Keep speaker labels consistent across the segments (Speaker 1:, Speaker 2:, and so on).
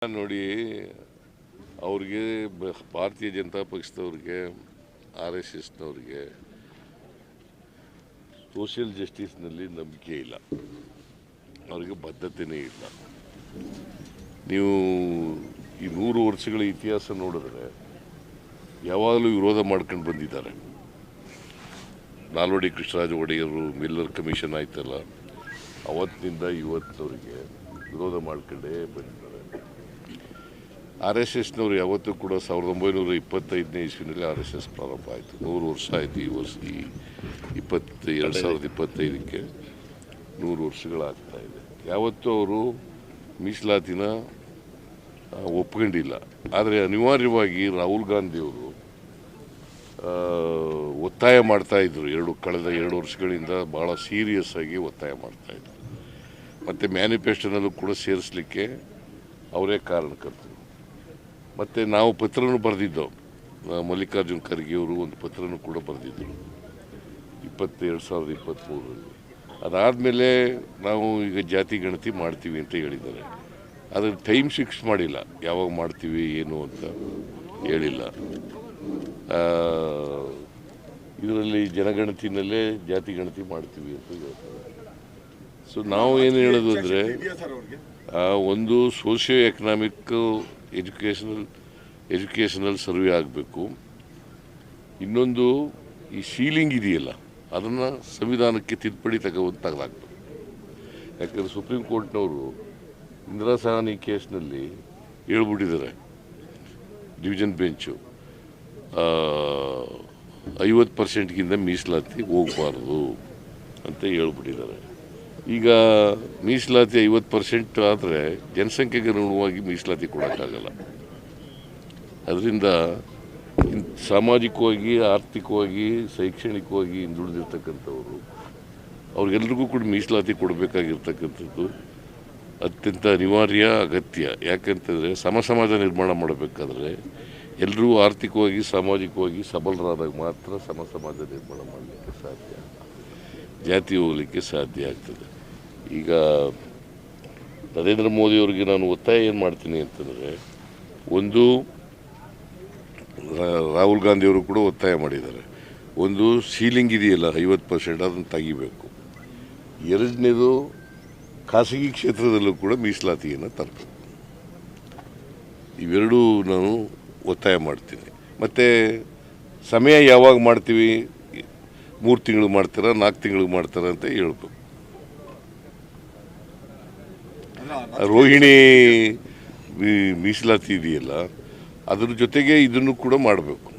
Speaker 1: ನೋಡಿ, ಅವ್ರಿಗೆ ಭಾರತೀಯ ಜನತಾ ಪಕ್ಷದವ್ರಿಗೆ RSSನವ್ರಿಗೆ ಸೋಷಿಯಲ್ ಜಸ್ಟಿಸ್ನಲ್ಲಿ ನಂಬಿಕೆ ಇಲ್ಲ, ಅವರಿಗೆ ಬದ್ಧತೆಯೇ ಇಲ್ಲ. ನೀವು ಈ 100 ವರ್ಷಗಳ ಇತಿಹಾಸ ನೋಡಿದ್ರೆ ಯಾವಾಗಲೂ ವಿರೋಧ ಮಾಡ್ಕೊಂಡು ಬಂದಿದ್ದಾರೆ. ನಾಲ್ವಡಿ ಕೃಷ್ಣರಾಜ ಒಡೆಯರು ಮಿಲ್ಲರ್ ಕಮಿಷನ್ ಆಯ್ತಲ್ಲ, ಅವತ್ತಿನಿಂದ ಇವತ್ತವರಿಗೆ ವಿರೋಧ ಮಾಡ್ಕೊಂಡೇ ಬಂದಿದ್ದಾರೆ. RSSನವರು ಯಾವತ್ತೂ ಕೂಡ 1925ನೇ ಇಸ್ವಿನಲ್ಲಿ RSS ಪ್ರಾರಂಭ ಆಯಿತು. 100 ವರ್ಷ ಆಯಿತು. ಈ ವರ್ಷ 2025ಕ್ಕೆ 100 ವರ್ಷಗಳಾಗ್ತಾ ಇದೆ. ಯಾವತ್ತೂ ಅವರು ಮೀಸಲಾತಿನ ಒಪ್ಕೊಂಡಿಲ್ಲ. ಆದರೆ ಅನಿವಾರ್ಯವಾಗಿ ರಾಹುಲ್ ಗಾಂಧಿಯವರು ಒತ್ತಾಯ ಮಾಡ್ತಾಯಿದ್ರು. ಕಳೆದ 2 ವರ್ಷಗಳಿಂದ ಭಾಳ ಸೀರಿಯಸ್ ಆಗಿ ಒತ್ತಾಯ ಮಾಡ್ತಾಯಿದ್ರು. ಮತ್ತು ಮ್ಯಾನಿಫೆಸ್ಟೋನಲ್ಲೂ ಕೂಡ ಸೇರಿಸಲಿಕ್ಕೆ ಅವರೇ ಕಾರಣಕರ್ತರು. ಮತ್ತು ನಾವು ಪತ್ರನೂ ಬರೆದಿದ್ದೆವು. ಮಲ್ಲಿಕಾರ್ಜುನ್ ಖರ್ಗೆ ಅವರು ಒಂದು ಪತ್ರನೂ ಕೂಡ ಬರೆದಿದ್ದರು 2023ರಲ್ಲಿ. ಅದಾದಮೇಲೆ ನಾವು ಈಗ ಜಾತಿ ಗಣತಿ ಮಾಡ್ತೀವಿ ಅಂತ ಹೇಳಿದ್ದಾರೆ. ಅದರ ಟೈಮ್ ಫಿಕ್ಸ್ ಮಾಡಿಲ್ಲ, ಯಾವಾಗ ಮಾಡ್ತೀವಿ ಏನು ಅಂತ ಹೇಳಿಲ್ಲ. ಇದರಲ್ಲಿ ಜನಗಣತಿನಲ್ಲೇ ಜಾತಿ ಗಣತಿ ಮಾಡ್ತೀವಿ ಅಂತ ಹೇಳ್ತಾರೆ. ಸೊ ನಾವು ಏನು ಹೇಳೋದು ಅಂದರೆ, ಒಂದು ಸೋಷಿಯೋ ಎಕನಾಮಿಕ್ ಎಜುಕೇಷನಲ್ ಸರ್ವೆ ಆಗಬೇಕು. ಇನ್ನೊಂದು ಈ ಸೀಲಿಂಗ್ ಇದೆಯಲ್ಲ, ಅದನ್ನು ಸಂವಿಧಾನಕ್ಕೆ ತಿದ್ದುಪಡಿ ತೆಗೆದಾಗಬೇಕು. ಯಾಕಂದರೆ ಸುಪ್ರೀಂ ಕೋರ್ಟ್ನವರು ಇಂದಿರಾ ಸಹಾನಿ ಕೇಸ್ನಲ್ಲಿ ಹೇಳ್ಬಿಟ್ಟಿದ್ದಾರೆ, ಡಿವಿಷನ್ ಬೆಂಚು 50%ಗಿಂತ ಮೀಸಲಾತಿ ಹೋಗಬಾರ್ದು ಅಂತ ಹೇಳ್ಬಿಟ್ಟಿದ್ದಾರೆ. ಈಗ ಮೀಸಲಾತಿ 50% ಆದರೆ ಜನಸಂಖ್ಯೆಗೆ ಅನುಗುಣವಾಗಿ ಮೀಸಲಾತಿ ಕೊಡೋಕ್ಕಾಗಲ್ಲ. ಅದರಿಂದ ಸಾಮಾಜಿಕವಾಗಿ, ಆರ್ಥಿಕವಾಗಿ, ಶೈಕ್ಷಣಿಕವಾಗಿ ಹಿಂದುಳಿದಿರ್ತಕ್ಕಂಥವ್ರು ಅವ್ರಿಗೆಲ್ರಿಗೂ ಕೂಡ ಮೀಸಲಾತಿ ಕೊಡಬೇಕಾಗಿರ್ತಕ್ಕಂಥದ್ದು ಅತ್ಯಂತ ಅನಿವಾರ್ಯ, ಅಗತ್ಯ. ಯಾಕಂತಂದರೆ ಸಮಾಜ ನಿರ್ಮಾಣ ಮಾಡಬೇಕಾದ್ರೆ ಎಲ್ಲರೂ ಆರ್ಥಿಕವಾಗಿ, ಸಾಮಾಜಿಕವಾಗಿ ಸಬಲರಾದಾಗ ಮಾತ್ರ ಸಮಾಜ ನಿರ್ಮಾಣ ಮಾಡಲಿಕ್ಕೆ ಸಾಧ್ಯ, ಜಾತಿ ಹೋಗಲಿಕ್ಕೆ ಸಾಧ್ಯ ಆಗ್ತದೆ. ಈಗ ನರೇಂದ್ರ ಮೋದಿಯವರಿಗೆ ನಾನು ಒತ್ತಾಯ ಏನು ಮಾಡ್ತೀನಿ ಅಂತಂದರೆ, ಒಂದು ರಾಹುಲ್ ಗಾಂಧಿಯವರು ಕೂಡ ಒತ್ತಾಯ ಮಾಡಿದ್ದಾರೆ. ಒಂದು ಸೀಲಿಂಗ್ ಇದೆಯಲ್ಲ 50%, ಅದನ್ನು ತೆಗಿಬೇಕು. ಎರಡನೇದು ಖಾಸಗಿ ಕ್ಷೇತ್ರದಲ್ಲೂ ಕೂಡ ಮೀಸಲಾತಿಯನ್ನು ತರಬೇಕು. ಇವೆರಡೂ ನಾನು ಒತ್ತಾಯ ಮಾಡ್ತೀನಿ. ಮತ್ತು ಸಮಯ ಯಾವಾಗ ಮಾಡ್ತೀವಿ, 3 ತಿಂಗಳು ಮಾಡ್ತಾರ, 4 ತಿಂಗಳಿಗೆ ಮಾಡ್ತಾರ ಅಂತ ಹೇಳ್ಬೇಕು. ರೋಹಿಣಿ ಮೀಸಲಾತಿ ಇದೆಯಲ್ಲ, ಅದ್ರ ಜೊತೆಗೆ ಇದನ್ನು ಕೂಡ ಮಾಡಬೇಕು.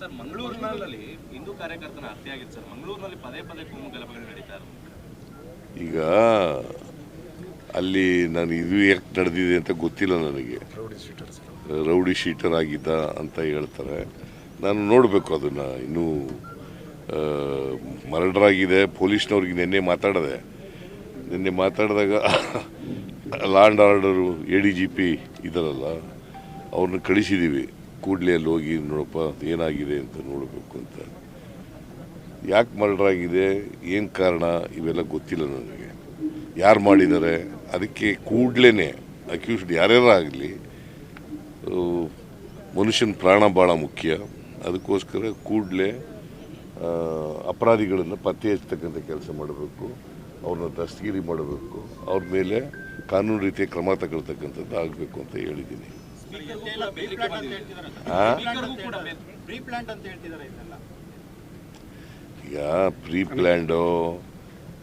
Speaker 2: ಸರ್, ಮಂಗಳೂರಿನಲ್ಲಿ ಹಿಂದೂ ಕಾರ್ಯಕರ್ತನ ಹತ್ಯೆ ಆಗಿದೆ ಸರ್. ಮಂಗಳೂರಿನಲ್ಲಿ ಪದೇ ಕೋಮು ಗಲಭೆಗಳು ನಡೀತಾ ಇರೋದು. ಈಗ
Speaker 1: ಅಲ್ಲಿ ನಾನು ಇದು ಯಾಕೆ ನಡೆದಿದೆ ಅಂತ ಗೊತ್ತಿಲ್ಲ ನನಗೆ. ರೌಡಿ ಶೀಟರ್ ಆಗಿದ್ದ ಅಂತ ಹೇಳ್ತಾರೆ. ನಾನು ನೋಡಬೇಕು ಅದನ್ನು. ಇನ್ನೂ ಮರ್ಡರ್ ಆಗಿದೆ. ಪೊಲೀಸ್ನವ್ರಿಗೆ ನಿನ್ನೆ ಮಾತಾಡಿದಾಗ ಲಾ ಆ್ಯಂಡ್ ಆರ್ಡರು ADGP ಇದ್ದಾರಲ್ಲ, ಅವ್ರನ್ನ ಕಳಿಸಿದ್ದೀವಿ. ಕೂಡಲೇ ಅಲ್ಲಿ ಹೋಗಿ ನೋಡಪ್ಪ ಏನಾಗಿದೆ ಅಂತ ನೋಡಬೇಕು ಅಂತ. ಯಾಕೆ ಮರ್ಡರ್ ಆಗಿದೆ, ಏನು ಕಾರಣ, ಇವೆಲ್ಲ ಗೊತ್ತಿಲ್ಲ ನನಗೆ. ಯಾರು ಮಾಡಿದ್ದಾರೆ ಅದಕ್ಕೆ ಕೂಡಲೇ ಅಕ್ಯೂಸ್ಡ್ ಯಾರ್ಯಾರು ಆಗಲಿ, ಮನುಷ್ಯನ ಪ್ರಾಣ ಭಾಳ ಮುಖ್ಯ. ಅದಕ್ಕೋಸ್ಕರ ಕೂಡಲೇ ಅಪರಾಧಿಗಳನ್ನು ಪತ್ತೆ ಹಚ್ಚತಕ್ಕಂಥ ಕೆಲಸ ಮಾಡಬೇಕು, ಅವ್ರನ್ನ ದಸ್ತಗಿರಿ ಮಾಡಬೇಕು, ಅವ್ರ ಮೇಲೆ ಕಾನೂನು ರೀತಿಯ ಕ್ರಮ ತಗೊಳ್ತಕ್ಕಂಥದ್ದು ಆಗಬೇಕು ಅಂತ ಹೇಳಿದ್ದೀನಿ. ಈಗ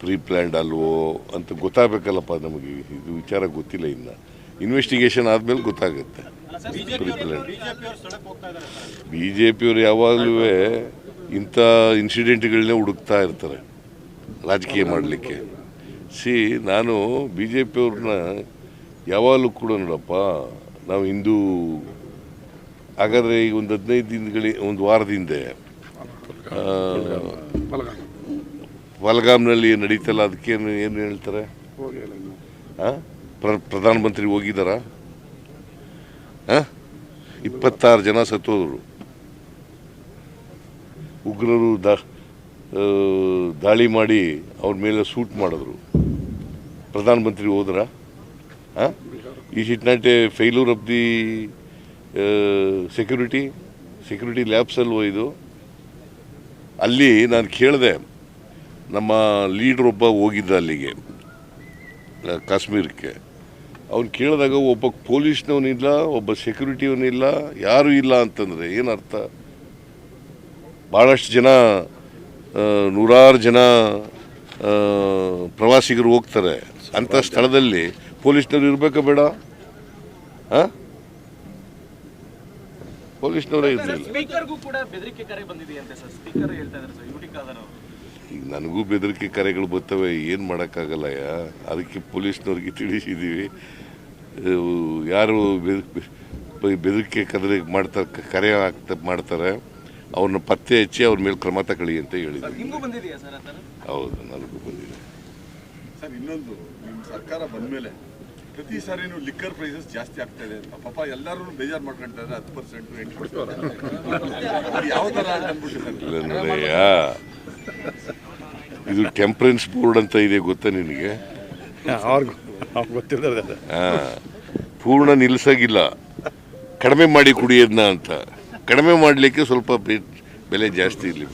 Speaker 1: ಪ್ರೀ ಪ್ಲ್ಯಾಂಡ್ ಅಲ್ವೋ ಅಂತ ಗೊತ್ತಾಗಬೇಕಲ್ಲಪ್ಪ ನಮಗೆ. ಇದು ವಿಚಾರ ಗೊತ್ತಿಲ್ಲ. ಇನ್ನು ಇನ್ವೆಸ್ಟಿಗೇಷನ್ ಆದಮೇಲೆ ಗೊತ್ತಾಗುತ್ತೆ. BJPಯವರು ಯಾವಾಗಲೂ ಇಂಥ ಇನ್ಸಿಡೆಂಟ್ಗಳನ್ನೇ ಹುಡುಕ್ತಾ ಇರ್ತಾರೆ ರಾಜಕೀಯ ಮಾಡಲಿಕ್ಕೆ. ನಾನು BJPಯವ್ರನ್ನ ಯಾವಾಗಲೂ ಕೂಡ ನೋಡಪ್ಪ, ನಾವು ಹಿಂದೂ ಹಾಗಾದರೆ ಈಗ ಒಂದು 15 ಒಂದು ವಾರದ ಹಿಂದೆ ಪಹಲ್ಗಾಮ್ನಲ್ಲಿ ನಡೀತಲ್ಲ, ಅದಕ್ಕೇನು ಏನು ಹೇಳ್ತಾರೆ? ಪ್ರಧಾನಮಂತ್ರಿ ಹೋಗಿದ್ದಾರಾ? 26 ಜನ ಸತ್ತೋದ್ರು. ಉಗ್ರರು ದಾಳಿ ಮಾಡಿ ಅವ್ರ ಮೇಲೆ ಶೂಟ್ ಮಾಡಿದ್ರು. ಪ್ರಧಾನಮಂತ್ರಿ ಹೋದ್ರ? Is it not a failure of the security labs ಅಲ್ವೋ ಇದು? ಅಲ್ಲಿ ನಾನು ಕೇಳಿದೆ, ನಮ್ಮ ಲೀಡ್ರ್ ಒಬ್ಬ ಹೋಗಿದ್ದ ಅಲ್ಲಿಗೆ ಕಾಶ್ಮೀರಕ್ಕೆ. ಅವ್ನು ಕೇಳಿದಾಗ ಒಬ್ಬ ಪೊಲೀಸ್ನವನಿಲ್ಲ, ಒಬ್ಬ ಸೆಕ್ಯೂರಿಟಿಯವನಿಲ್ಲ, ಯಾರೂ ಇಲ್ಲ ಅಂತಂದರೆ ಏನರ್ಥ? ಭಾಳಷ್ಟು ಜನ, ನೂರಾರು ಜನ ಪ್ರವಾಸಿಗರು ಹೋಗ್ತಾರೆ. ಅಂಥ ಸ್ಥಳದಲ್ಲಿ ಪೊಲೀಸ್ನವ್ರು ಇರಬೇಕಾ ಬೇಡ? ಪೊಲೀಸ್ನವರೇ ಇರಲಿಲ್ಲ.
Speaker 2: ಸ್ಪೀಕರ್ಗೂ ಕೂಡ ಬೆದರಿಕೆ ಕರೆ ಬಂದಿದೆಯಂತೆ ಸರ್. ಸ್ಪೀಕರ್ ಹೇಳ್ತಾ ಇದ್ದಾರೆ ಸರ್, ಯುಟಿ ಖಾದರ್ ಅವರು.
Speaker 1: ಈಗ ನನಗೂ ಬೆದರಿಕೆ ಕರೆಗಳು ಬರ್ತವೆ, ಏನು ಮಾಡೋಕ್ಕಾಗಲ್ಲಯ್ಯ. ಅದಕ್ಕೆ ಪೊಲೀಸ್ನವ್ರಿಗೆ ತಿಳಿಸಿದ್ದೀವಿ, ಯಾರು ಬೆದರಿಕೆ ಕರೆ ಮಾಡ್ತಾರೆ ಅವ್ರನ್ನ ಪತ್ತೆ ಹಚ್ಚಿ ಅವ್ರ ಮೇಲೆ ಕ್ರಮ ತಗೊಳ್ಳಿ ಅಂತ ಹೇಳಿದ್ವಿ.
Speaker 2: ನಿಮಗೂ ಬಂದಿದೆಯಾ ಸರ್ ಆ ಥರ?
Speaker 1: ಹೌದು, ನನಗೂ ಬಂದಿದೆ
Speaker 3: ಸರ್. ಇನ್ನೊಂದು, ನಿಮ್ಮ ಸರ್ಕಾರ ಬಂದಮೇಲೆ ಪ್ರತಿ ಸಾರಿನೂ ಲಿಕ್ಕರ್ ಪ್ರೈಸಸ್ ಜಾಸ್ತಿ ಆಗ್ತಾ ಇದೆ ಅಂತ ಪಾಪ ಎಲ್ಲರೂ ಬೇಜಾರು ಮಾಡ್ಕೊಳ್ತಾ ಇದ್ದಾರೆ. 10%, 8% ಯಾವ ಥರ ಅಂದ್ಬಿಟ್ಟು
Speaker 1: ಇಲ್ಲ ನೋಡಯ್ಯ, ಇದು ಟೆಂಪರೆನ್ಸ್ ಬೋರ್ಡ್ ಅಂತ ಇದೆ, ಗೊತ್ತಾ ನಿನಗೆ?
Speaker 4: ಗೊತ್ತಿಲ್ಲ.
Speaker 1: ಪೂರ್ಣ ನಿಲ್ಸಾಗಿಲ್ಲ, ಕಡಿಮೆ ಮಾಡಿ ಕುಡಿಯೋದನ್ನ ಅಂತ. ಕಡಿಮೆ ಮಾಡಲಿಕ್ಕೆ ಸ್ವಲ್ಪ ಬೆಲೆ ಜಾಸ್ತಿ ಇರಲಿ.